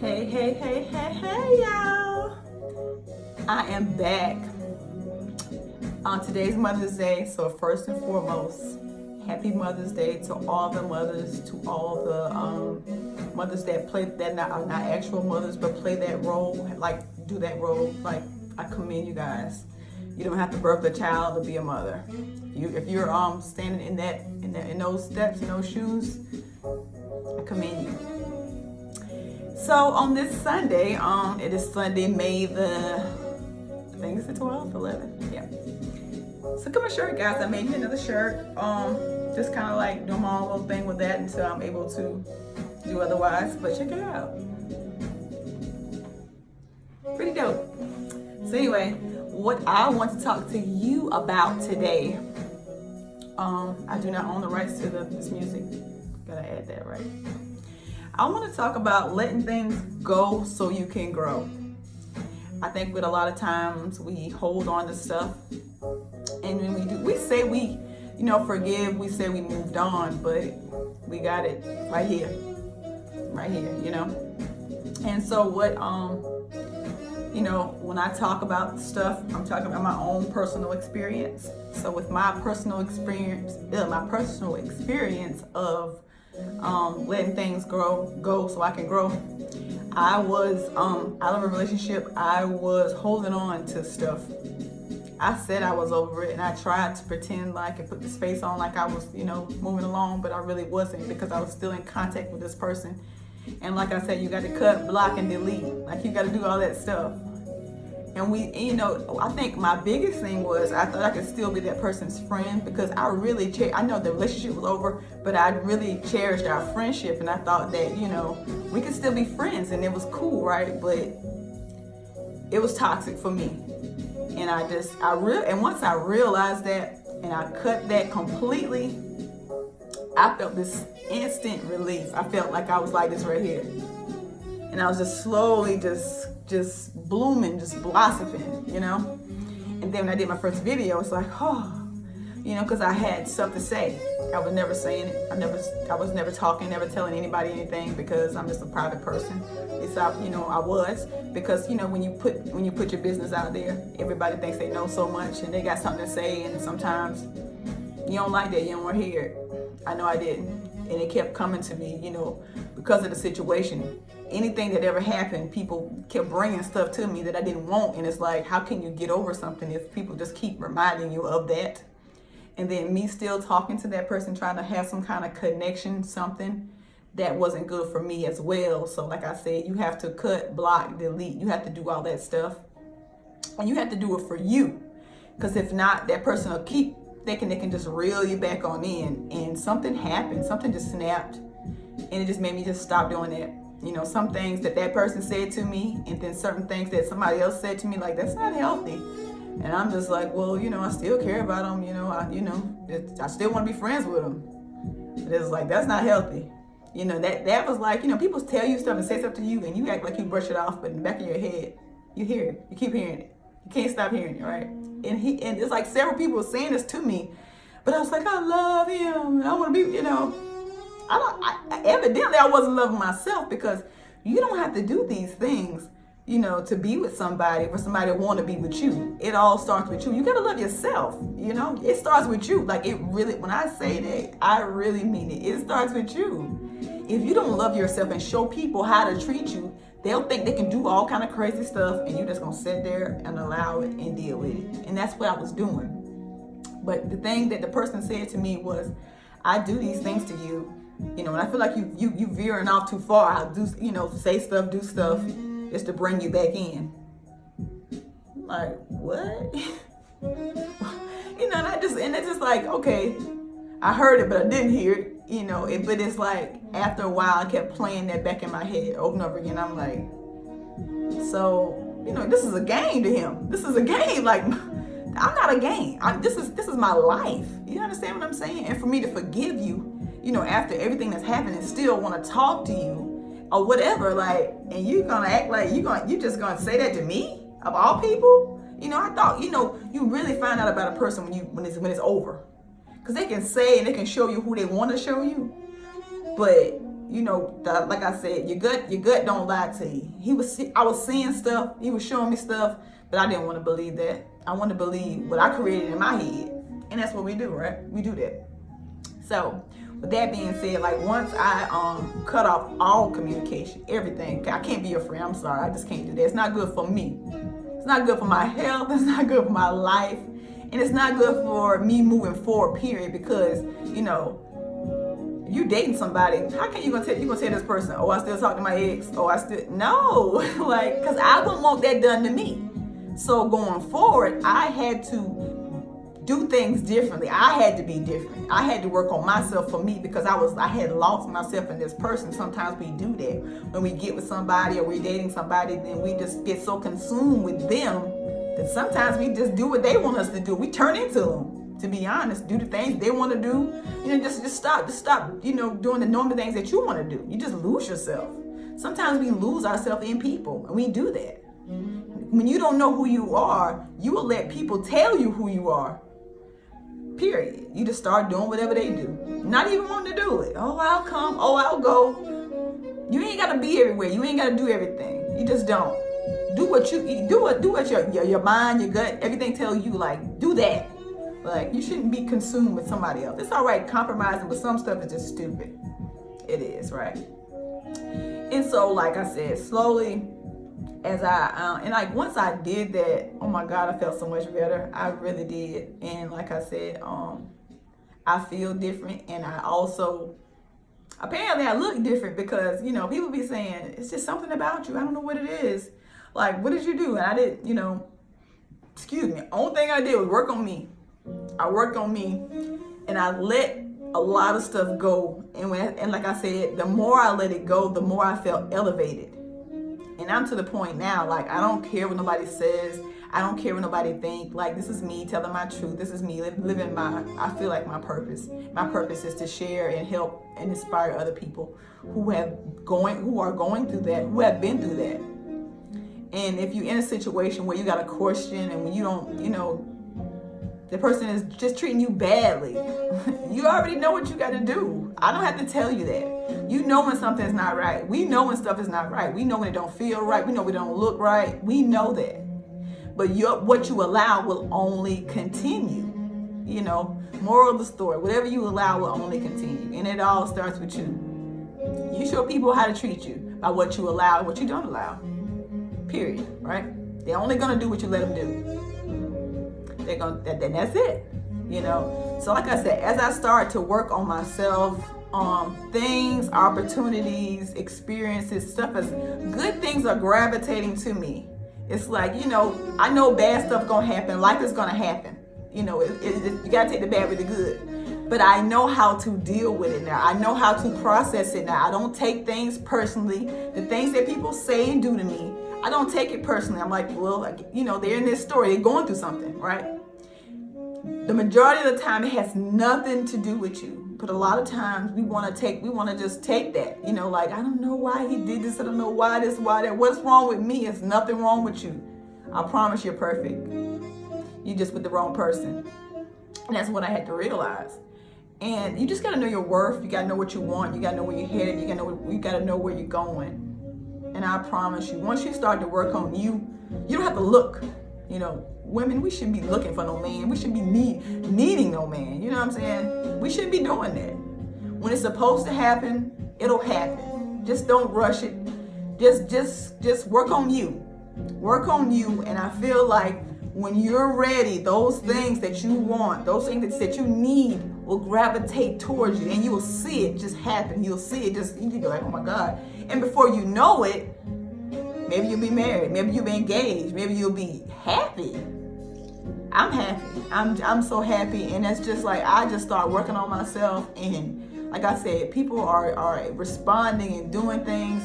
Hey, y'all. I am back on today's Mother's Day. So first and foremost, happy Mother's Day to all the mothers, to all the mothers that are not actual mothers, but play that role, like do that role. Like, I commend you guys. You don't have to birth a child to be a mother. If you're standing in those steps, in those shoes, I commend you. So on this Sunday, it is Sunday, May the, I think it's the 12th, 11th, yeah. So come a shirt, guys. I made me another shirt. Just kind of like doing my own little thing with that until I'm able to do otherwise. But check it out. Pretty dope. So anyway, what I want to talk to you about today. I do not own the rights to this music. Gotta add that, right? I want to talk about letting things go so you can grow. I think with a lot of times we hold on to stuff, and when we say we forgive, we say we moved on, but we got it right here, And so what, when I talk about stuff, I'm talking about my own personal experience. So with my personal experience of letting things go so I can grow. I was out of a relationship. I was holding on to stuff. I said I was over it, and I tried to pretend like and put this face on like I was, moving along, but I really wasn't, because I was still in contact with this person. And like I said, you got to cut, block, and delete. Like, you got to do all that stuff. And I think my biggest thing was I thought I could still be that person's friend, because I really, I know the relationship was over, but I really cherished our friendship, and I thought that, we could still be friends, and it was cool, right? But it was toxic for me. And and once I realized that, and I cut that completely, I felt this instant relief. I felt like I was like this right here. And I was just slowly just blooming, just blossoming, And then when I did my first video, it's like, because I had stuff to say. I was never saying it. I was never talking, never telling anybody anything, because I'm just a private person. I was, because when you put your business out there, everybody thinks they know so much and they got something to say, and sometimes you don't like that, you don't want to hear it. I know I didn't, and it kept coming to me, because of the situation. Anything that ever happened, people kept bringing stuff to me that I didn't want, and it's like, how can you get over something if people just keep reminding you of that? And then me still talking to that person, trying to have some kind of connection, something that wasn't good for me as well. So like I said, you have to cut, block, delete. You have to do all that stuff, and you have to do it for you, because if not, that person will keep thinking they can just reel you back on in. And something happened, something just snapped, and it just made me just stop doing that. Some things that person said to me, and then certain things that somebody else said to me, like, that's not healthy. And I'm just like, well, I still care about them. I still want to be friends with them. But it's like, that's not healthy. That was like, people tell you stuff and say stuff to you, and you act like you brush it off, but in the back of your head, you hear it. You keep hearing it. You can't stop hearing it, right? And it's like several people were saying this to me, but I was like, I love him, and I want to be, evidently I wasn't loving myself, because you don't have to do these things, to be with somebody, for somebody to want to be with you. It all starts with you. You got to love yourself, It starts with you. Like, it really, when I say that, I really mean it. It starts with you. If you don't love yourself and show people how to treat you, they'll think they can do all kind of crazy stuff, and you're just going to sit there and allow it and deal with it. And that's what I was doing. But the thing that the person said to me was, I do these things to you, and I feel like you veering off too far. I'll do, say stuff, do stuff, just to bring you back in. Like, what? And it's just like, okay, I heard it, but I didn't hear it, but it's like, after a while, I kept playing that back in my head over and over again. I'm like, so, this is a game to him. This is a game. Like, I'm not a game. This is my life. You understand what I'm saying? And for me to forgive you, after everything that's happened, and still want to talk to you or whatever, like, and you gonna act like you just gonna say that to me, of all people? I thought, you really find out about a person when it's over. Because they can say and they can show you who they want to show you. But like I said, your gut don't lie to you. I was seeing stuff, he was showing me stuff, but I didn't want to believe that. I want to believe what I created in my head. And that's what we do, right? We do that. So with that being said, like once I cut off all communication, everything, I can't be your friend. I'm sorry, I just can't do that. It's not good for me. It's not good for my health. It's not good for my life. And it's not good for me moving forward, period. Because, you dating somebody, how can you gonna tell this person, oh, I still talk to my ex, no, like, because I wouldn't want that done to me. So going forward, I had to do things differently. I had to be different. I had to work on myself for me, because I had lost myself in this person. Sometimes we do that when we get with somebody or we're dating somebody, then we just get so consumed with them that sometimes we just do what they want us to do. We turn into them. To be honest, do the things they want to do. Just stop, doing the normal things that you want to do. You just lose yourself. Sometimes we lose ourselves in people, and we do that. When you don't know who you are, you will let people tell you who you are. Period. You just start doing whatever they do, not even wanting to do it. Oh, I'll come. Oh, I'll go. You ain't gotta be everywhere. You ain't gotta do everything. You just don't. Do what your mind, your gut, everything tell you. Like, do that. Like, you shouldn't be consumed with somebody else. It's all right compromising, but some stuff is just stupid. It is, right? And so, like I said, slowly, as once I did that, oh my God, I felt so much better. I really did. And like I said, I feel different. And I also, apparently I look different, because, people be saying, it's just something about you. I don't know what it is. Like, what did you do? And I did, only thing I did was work on me. I worked on me, and I let a lot of stuff go. And like I said, the more I let it go, the more I felt elevated. And I'm to the point now, like, I don't care what nobody says. I don't care what nobody think. Like, this is me telling my truth. This is me living I feel like my purpose. My purpose is to share and help and inspire other people who are going through that, who have been through that. And if you're in a situation where you got a question, and when you don't, the person is just treating you badly, you already know what you got to do. I don't have to tell you that. You know when something's not right. We know when stuff is not right. We know when it don't feel right. We know when it don't look right. We know that. But what you allow will only continue. Moral of the story, whatever you allow will only continue. And it all starts with you. You show people how to treat you by what you allow and what you don't allow. Period. Right? They're only going to do what you let them do. Then that's it. So like I said, as I start to work on myself, things, opportunities, experiences, stuff, as good things are gravitating to me. It's like, I know bad stuff gonna happen. Life is gonna happen. You gotta take the bad with the good. But I know how to deal with it now. I know how to process it now. I don't take things personally. The things that people say and do to me, I don't take it personally. I'm like, well, they're in this story. They're going through something, right? The majority of the time, it has nothing to do with you. But a lot of times, we want to just take that. Like, I don't know why he did this. I don't know why this, why that. What's wrong with me? It's nothing wrong with you. I promise you're perfect. You're just with the wrong person. And that's what I had to realize. And you just got to know your worth. You got to know what you want. You got to know where you're headed. You got to know where you're going. And I promise you, once you start to work on you, you don't have to look. Women, we shouldn't be looking for no man. We shouldn't be needing no man. You know what I'm saying? We shouldn't be doing that. When it's supposed to happen, it'll happen. Just don't rush it. Just work on you. Work on you. And I feel like when you're ready, those things that you want, those things that you need will gravitate towards you, and you will see it just happen. You'll see it you'll be like, oh my God. And before you know it, maybe you'll be married, maybe you'll be engaged, maybe you'll be happy. I'm happy. I'm so happy. And that's just like, I just start working on myself. And like I said, people are responding and doing things,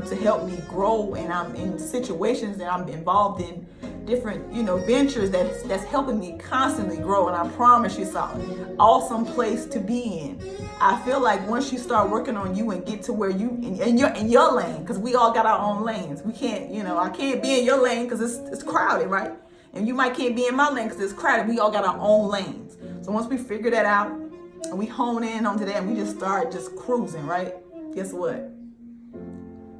to help me grow. And I'm in situations that I'm involved in, different, ventures that's helping me constantly grow. And I promise you, it's an awesome place to be in. I feel like once you start working on you and get to where you in your lane, because we all got our own lanes. We can't, I can't be in your lane because it's crowded, right? And you can't be in my lane because it's crowded. We all got our own lanes. So once we figure that out and we hone in onto that, and we just start just cruising, right? guess what?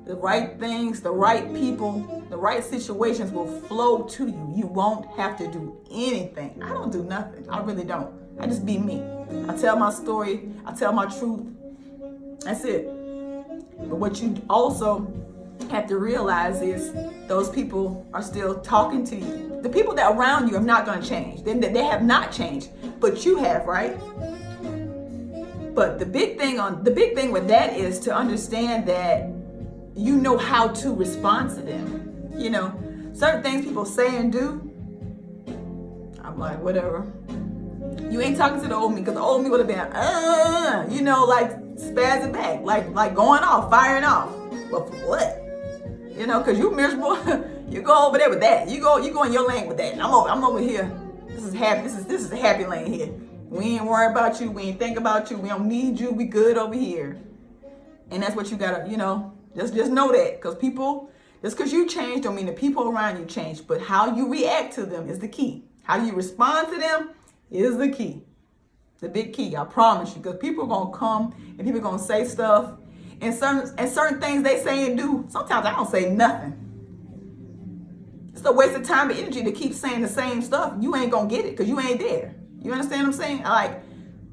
The right things, the right people, the right situations will flow to you. You won't have to do anything. I don't do nothing. I really don't. I just be me. I tell my story. I tell my truth. That's it. But what you also have to realize is those people are still talking to you. The people that are around you are not going to change. They have not changed, but you have, right? But the big thing with that is to understand that you know how to respond to them. You know, certain things people say and do, I'm like, whatever. You ain't talking to the old me, because the old me would have been, you know, like spazzing back, like going off, firing off. But for what? You know, because you miserable. You go over there with that. You go in your lane with that. And I'm over here. This is happy. This is a happy lane here. We ain't worried about you. We ain't think about you. We don't need you. We good over here. And that's what you gotta, you know, just know that. Because people, just because you change don't mean the people around you change. But how you react to them is the key. How you respond to them is the key. The big key, I promise you. Because people are gonna come and people are gonna say stuff. And certain things they say and do, sometimes I don't say nothing. It's a waste of time and energy to keep saying the same stuff. You ain't gonna get it because you ain't there. You understand what I'm saying? Like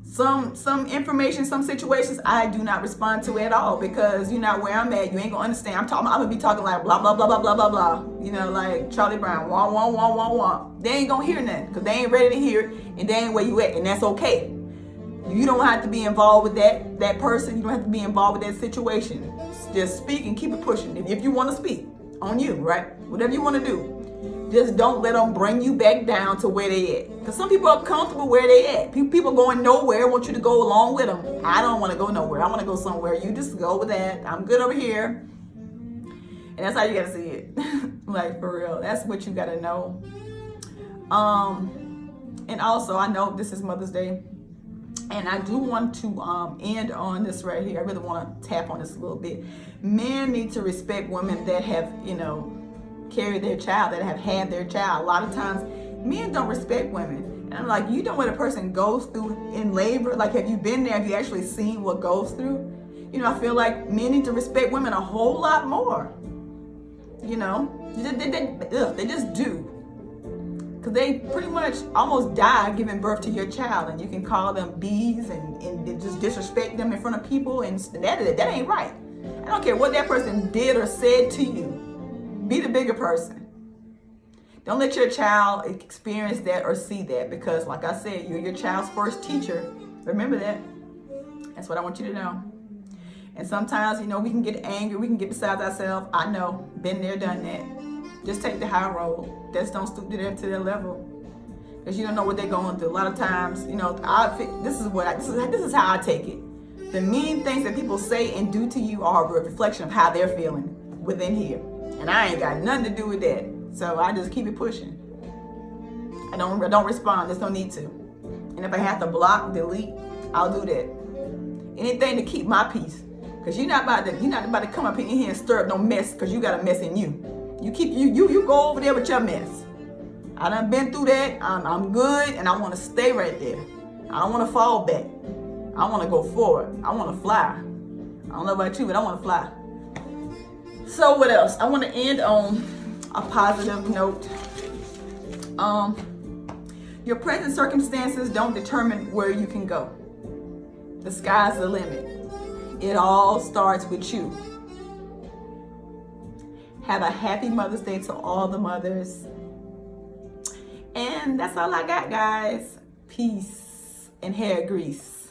some information, some situations I do not respond to at all because you're not where I'm at. You ain't gonna understand. I'm gonna be talking like blah blah blah blah blah blah blah. You know, like Charlie Brown, wah wah wah wah wah. They ain't gonna hear nothing because they ain't ready to hear it, and they ain't where you at, and that's okay. You don't have to be involved with that person. You don't have to be involved with that situation. Just speak and keep it pushing. If you want to speak, on you, right? Whatever you want to do. Just don't let them bring you back down to where they at. Because some people are comfortable where they at. People going nowhere want you to go along with them. I don't want to go nowhere. I want to go somewhere. You just go with that. I'm good over here. And that's how you got to see it. Like, for real. That's what you got to know. And also, I know this is Mother's Day. And I do want to end on this right here. I really want to tap on this a little bit. Men need to respect women that have, you know, carried their child, that have had their child. A lot of times, men don't respect women. And I'm like, you know what a person goes through in labor? Like, have you been there? Have you actually seen what goes through? You know, I feel like men need to respect women a whole lot more. You know, they just do. Because they pretty much almost die giving birth to your child, and you can call them bees and just disrespect them in front of people, and that ain't right. I don't care what that person did or said to you. Be the bigger person. Don't let your child experience that or see that, because like I said, you're your child's first teacher. Remember that. That's what I want you to know. And sometimes, you know, we can get angry, we can get beside ourselves. I know, been there, done that. Just take the high road. Just don't stoop to their level, because you don't know what they're going through. A lot of times, you know, this is how I take it. The mean things that people say and do to you are a reflection of how they're feeling within here, and I ain't got nothing to do with that. So I just keep it pushing. I don't respond. Just don't need to. And if I have to block, delete, I'll do that. Anything to keep my peace, because you're not about to come up in here and stir up no mess, because you got a mess in you. You go over there with your mess. I done been through that. I'm good, and I want to stay right there. I don't want to fall back. I want to go forward. I want to fly. I don't know about you, but I want to fly. So what else? I want to end on a positive note. Your present circumstances don't determine where you can go. The sky's the limit. It all starts with you. Have a happy Mother's Day to all the mothers. And that's all I got, guys. Peace and hair grease.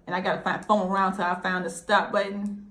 And I got to phone around till I found the stop button.